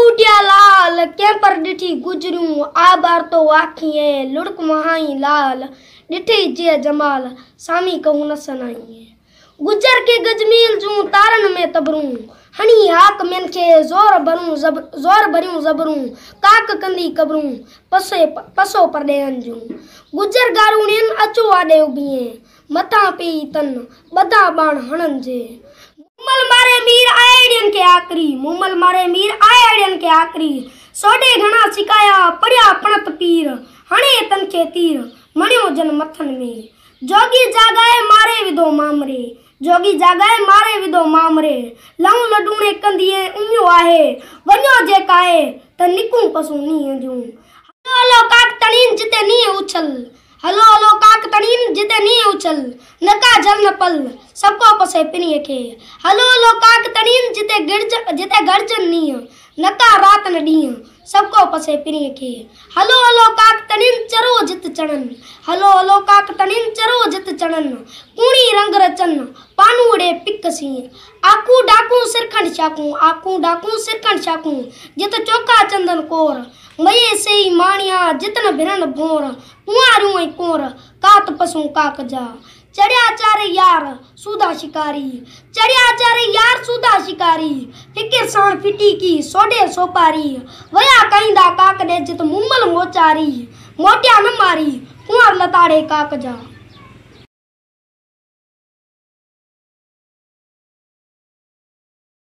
उठिया लाल कैंपर डिठी गुजरूं आ बार तो आखिए लुड़क वहाई लाल डिठी जे जमाल सामी कहूं न सनाइए गुजर के गजमील जूं तारन में तबरूं हनी हाक मेन के जोर भरियूं जबरूं काक कंदी कबरूं पसो परदे अंजूं गुजर गारूणियन अचो आडे उबिए मथा पी तन बदा बाण हणन जे मुमल मारे मीर आयडियन के आकरी मुमल मारे मीर आयडियन के आकरी सोडे घना सिकाया पड़िया पणत पीर हणे तन के तीर मणियो जन मथन में जोगी जागाए मारे विदो मामरे जोगी जागाए मारे विदो मामरे लाऊं लडूने कंदिए उम्यो आहे वन्यो जे काए त निकू पसू नी जूं हलो हलो काक तणीन जिते नी उछल हलो हलो काक तणीन जिते नी उछल नका जल न पल सबको पसे पिनी के हलो हलो काक तणीन जिते गर्जन नी नका रात न डी सबको पसे पिनी के हलो हलो काक तणीन चरो जित चढ़न हलो हलो काक तणीन चरो जित चढ़न कूणी रंग रचन पानूड़े पिकसी आकू डाकू सिरखंड चाकू जित चौका चंदन कोर मये से माणिया जितन भिरन भोर कुआरूं कोर कात पसू काक जा चढ़िया चारे यार सूदा शिकारी चढ़िया चारे यार सूदा शिकारी फिकिर साण फिटी की सोडे सोपारी वया कईंदा काक ने जित मुमल मोचारी मोटिया न मारी कुआर लताड़े काक जा।